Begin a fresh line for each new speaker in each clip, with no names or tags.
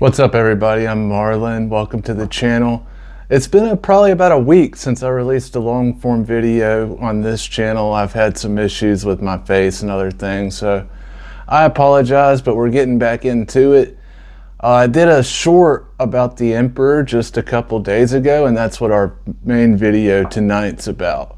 What's up, everybody? I'm Marlon. Welcome to the channel. It's been probably about a week since I released a long form video on this channel. I've had some issues with my face and other things, so I apologize, but we're getting back into it. I did a short about the Emperor just a couple days ago, and that's what our main video tonight's about.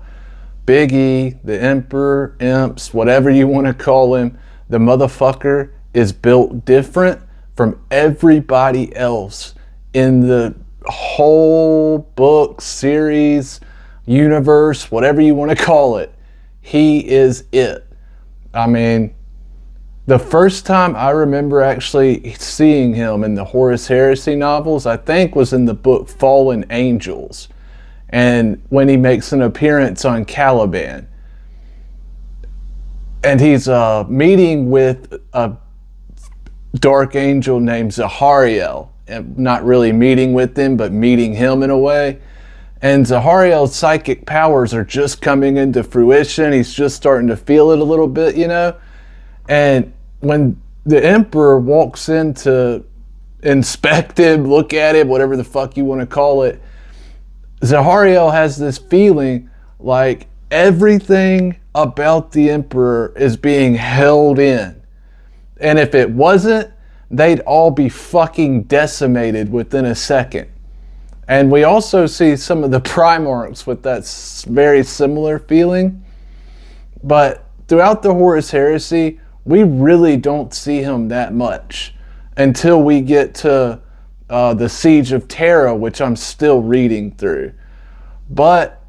Big E, the Emperor, Imps, whatever you want to call him, the motherfucker is built different from everybody else in the whole book, series, universe, whatever you want to call it. He is it. I mean, the first time I remember actually seeing him in the Horus Heresy novels, I think was in the book Fallen Angels, and when he makes an appearance on Caliban. And he's meeting with a dark angel named Zahariel, and not really meeting with him, but meeting him in a way. And Zahariel's psychic powers are just coming into fruition. He's just starting to feel it a little bit, you know. And when the Emperor walks in to inspect him, look at him, whatever the fuck you want to call it, Zahariel has this feeling like everything about the Emperor is being held in. And if it wasn't, they'd all be fucking decimated within a second. And we also see some of the Primarchs with that very similar feeling. But throughout the Horus Heresy, we really don't see him that much until we get to the Siege of Terra, which I'm still reading through. But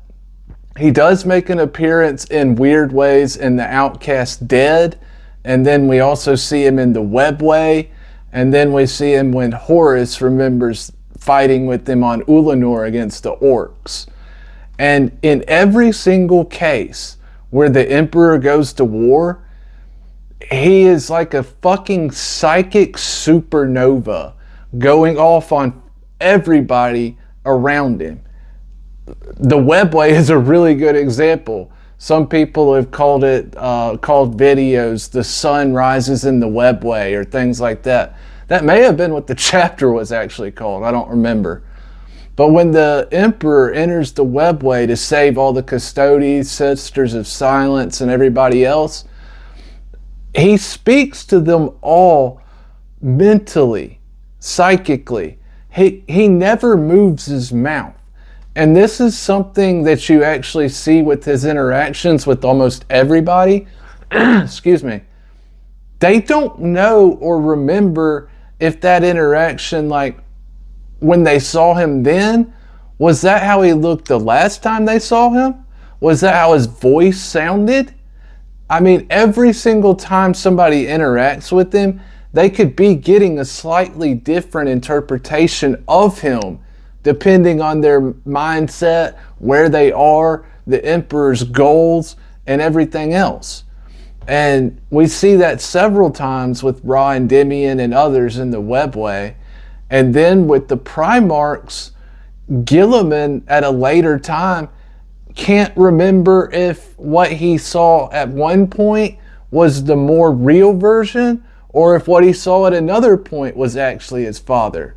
he does make an appearance in weird ways in the Outcast Dead. And then we also see him in the Webway. And then we see him when Horus remembers fighting with them on Ulanor against the Orcs. And in every single case where the Emperor goes to war, he is like a fucking psychic supernova going off on everybody around him. The Webway is a really good example. Some people have called it, called videos, The Sun Rises in the Webway, or things like that. That may have been what the chapter was actually called. I don't remember. But when the Emperor enters the Webway to save all the Custodes, Sisters of Silence, and everybody else, he speaks to them all mentally, psychically. He never moves his mouth. And this is something that you actually see with his interactions with almost everybody. Excuse me. They don't know or remember if that interaction, like when they saw him then, was that how he looked the last time they saw him? Was that how his voice sounded? I mean, every single time somebody interacts with him, they could be getting a slightly different interpretation of him, depending on their mindset, where they are, the Emperor's goals, and everything else. And we see that several times with Ra and Endymion and others in the Webway. And then with the Primarchs, Guilliman at a later time can't remember if what he saw at one point was the more real version, or if what he saw at another point was actually his father.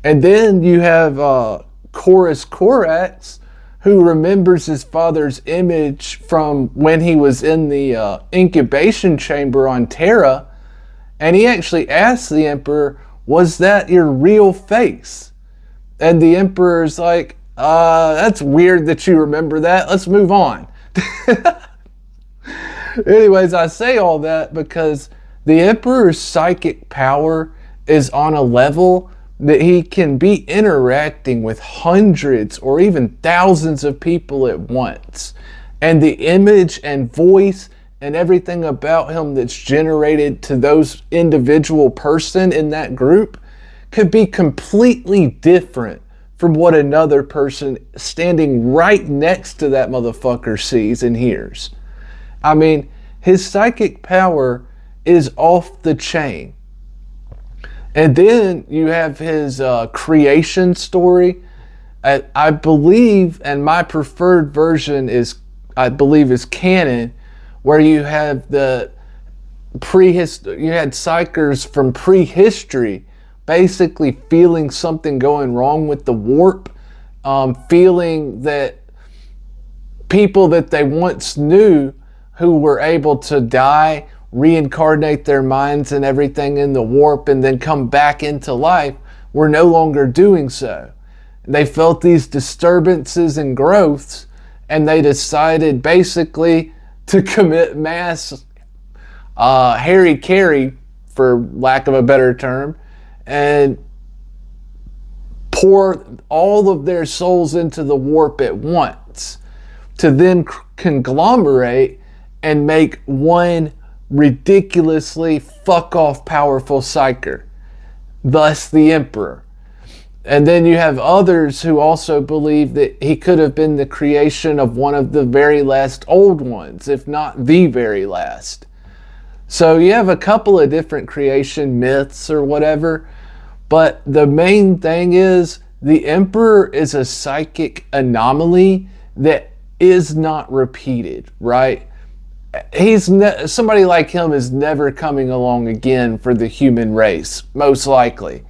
And then you have Chorus Corax, who remembers his father's image from when he was in the incubation chamber on Terra. And he actually asked the Emperor, was that your real face? And the Emperor's like, that's weird that you remember that. Let's move on. Anyways, I say all that because the Emperor's psychic power is on a level that he can be interacting with hundreds or even thousands of people at once. And the image and voice and everything about him that's generated to those individual person in that group could be completely different from what another person standing right next to that motherfucker sees and hears. I mean, his psychic power is off the chain. And then you have his creation story. I believe, and my preferred version is, I believe, is canon, where you have the you had psychers from prehistory basically feeling something going wrong with the warp, feeling that people that they once knew who were able to die, reincarnate their minds and everything in the warp, and then come back into life, were no longer doing so. They felt these disturbances and growths, and they decided basically to commit mass Harry-Carry, for lack of a better term, and pour all of their souls into the warp at once, to then conglomerate and make one ridiculously fuck-off powerful psyker, thus the Emperor. And then you have others who also believe that he could have been the creation of one of the very last old ones, if not the very last. So you have a couple of different creation myths or whatever, but the main thing is the Emperor is a psychic anomaly that is not repeated, right? Somebody like him is never coming along again for the human race, most likely.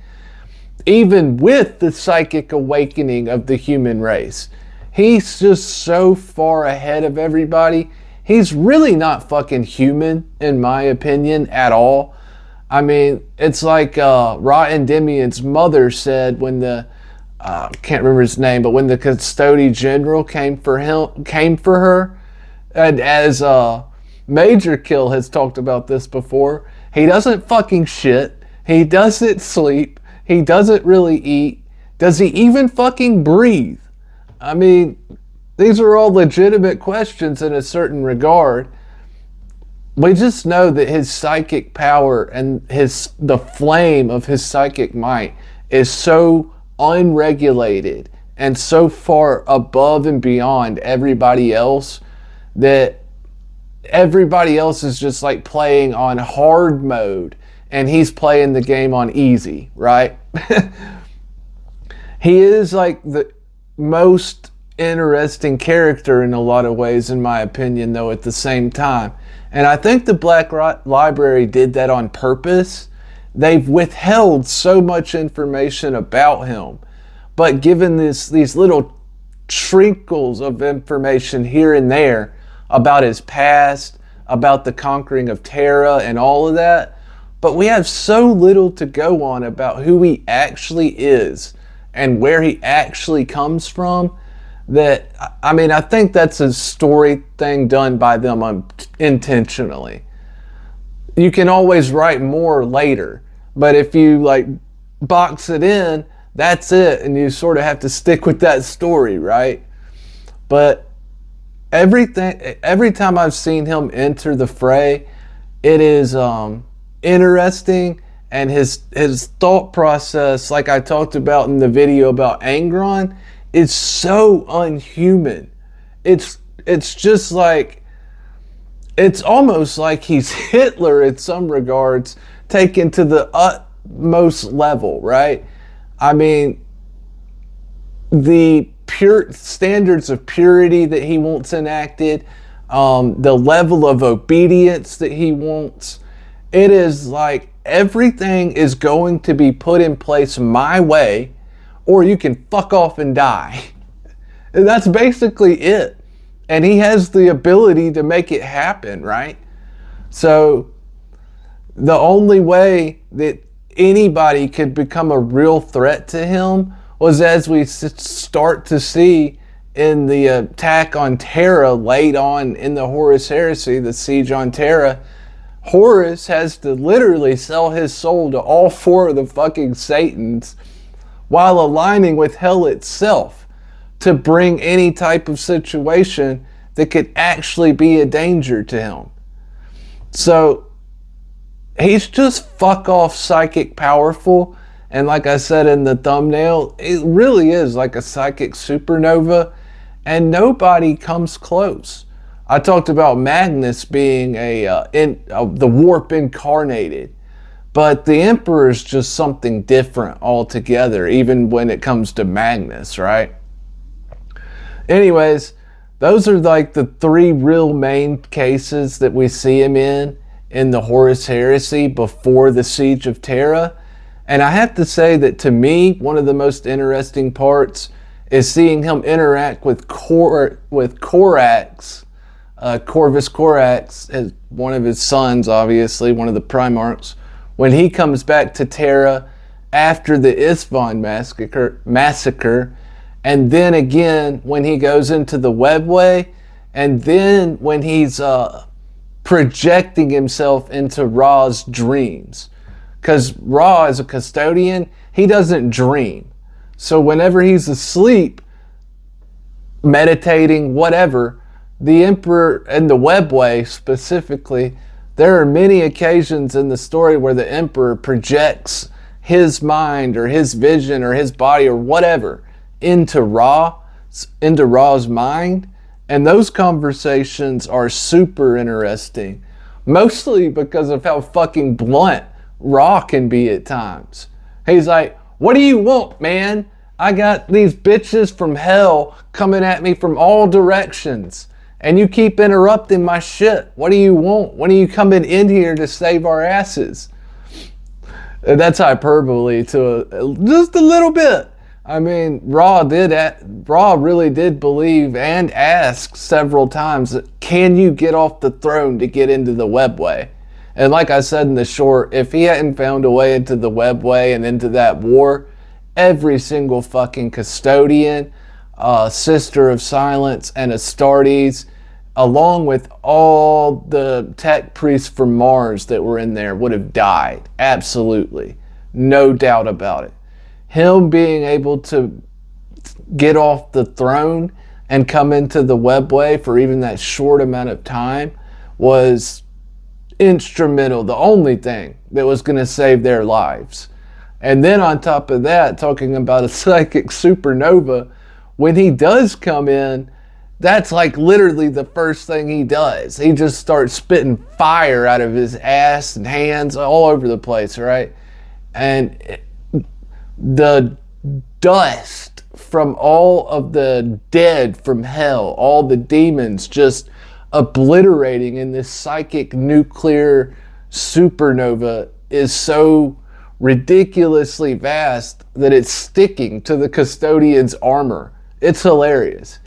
Even with the psychic awakening of the human race, he's just so far ahead of everybody. He's really not fucking human, in my opinion, at all. I mean, it's like Ra Endymion's mother said when the can't remember his name, but when the custody general came for her, and as Major Kill has talked about this before, he doesn't fucking shit, he doesn't sleep, he doesn't really eat. Does he even fucking breathe? I mean, these are all legitimate questions in a certain regard. We just know that his psychic power and the flame of his psychic might is so unregulated and so far above and beyond everybody else that everybody else is just like playing on hard mode and he's playing the game on easy, right? He is like the most interesting character in a lot of ways, in my opinion, though, at the same time. And I think the Black Library did that on purpose. They've withheld so much information about him, but given these little trickles of information here and there about his past, about the conquering of Terra and all of that, but we have so little to go on about who he actually is and where he actually comes from, that, I mean, I think that's a story thing done by them intentionally. You can always write more later, but if you like box it in, that's it, and you sort of have to stick with that story, right? But every time I've seen him enter the fray, it is interesting, and his thought process, like I talked about in the video about Angron, is so unhuman. It's just like, it's almost like he's Hitler in some regards, taken to the utmost level, right? I mean, the pure standards of purity that he wants enacted, the level of obedience that he wants, it is like everything is going to be put in place my way, or you can fuck off and die. And that's basically it. And he has the ability to make it happen, right? So the only way that anybody could become a real threat to him was as we start to see in the attack on Terra late on in the Horus Heresy, the siege on Terra. Horus has to literally sell his soul to all four of the fucking Satans while aligning with hell itself to bring any type of situation that could actually be a danger to him. So he's just fuck off psychic powerful, and like I said in the thumbnail, it really is like a psychic supernova, and nobody comes close. I talked about Magnus being the warp incarnated, but the Emperor is just something different altogether, even when it comes to Magnus, right? Anyways, those are like the three real main cases that we see him in the Horus Heresy before the Siege of Terra. And I have to say that to me, one of the most interesting parts is seeing him interact with Corax, Corvus Corax, as one of his sons, obviously, one of the Primarchs, when he comes back to Terra after the Isvan massacre, and then again when he goes into the Webway, and then when he's projecting himself into Ra's dreams. Because Ra, as a custodian, he doesn't dream. So whenever he's asleep, meditating, whatever, the Emperor and the Webway specifically, there are many occasions in the story where the Emperor projects his mind or his vision or his body or whatever into Ra's mind. And those conversations are super interesting, mostly because of how fucking blunt Ra can be at times. He's like, what do you want, man? I got these bitches from hell coming at me from all directions, and you keep interrupting my shit. What do you want? When are you coming in here to save our asses? That's hyperbole to just a little bit. I mean, Ra really did believe and ask several times, can you get off the throne to get into the Webway? And like I said in the short, if he hadn't found a way into the Webway and into that war, every single fucking custodian, Sister of Silence, and Astartes, along with all the tech priests from Mars that were in there, would have died. Absolutely. No doubt about it. Him being able to get off the throne and come into the Webway for even that short amount of time was instrumental, the only thing that was going to save their lives. And then on top of that, talking about a psychic supernova, when he does come in, that's like literally the first thing he does. He just starts spitting fire out of his ass and hands all over the place, right? And the dust from all of the dead from hell, all the demons just obliterating in this psychic nuclear supernova is so ridiculously vast that it's sticking to the custodian's armor. It's hilarious.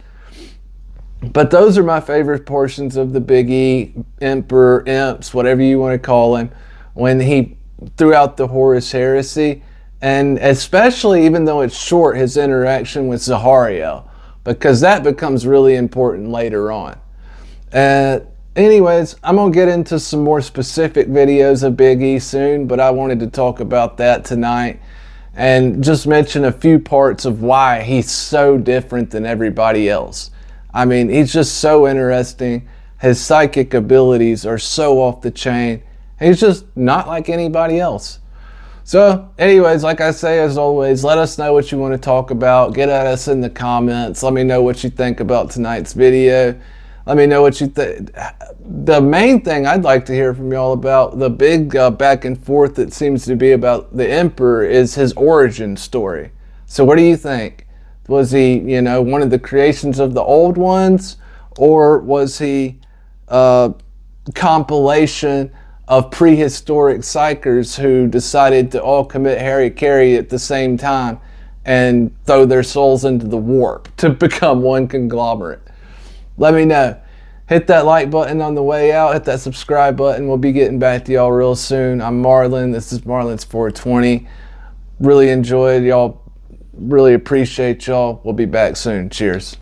But those are my favorite portions of the Big E, Emperor, Imps, whatever you want to call him, when he threw out the Horus Heresy, and especially, even though it's short, his interaction with Zahariel, because that becomes really important later on. Anyways, I'm going to get into some more specific videos of Big E soon, but I wanted to talk about that tonight and just mention a few parts of why he's so different than everybody else. I mean, he's just so interesting. His psychic abilities are so off the chain. He's just not like anybody else. So anyways, like I say, as always, let us know what you want to talk about. Get at us in the comments. Let me know what you think about tonight's video. Let me know what you think. The main thing I'd like to hear from y'all about, the big back and forth that seems to be about the Emperor, is his origin story. So what do you think? Was he, one of the creations of the old ones? Or was he a compilation of prehistoric psychers who decided to all commit hara-kiri at the same time and throw their souls into the warp to become one conglomerate? Let me know. Hit that like button on the way out. Hit that subscribe button. We'll be getting back to y'all real soon. I'm Marlon. This is Marlon's 420. Really enjoyed y'all. Really appreciate y'all. We'll be back soon. Cheers.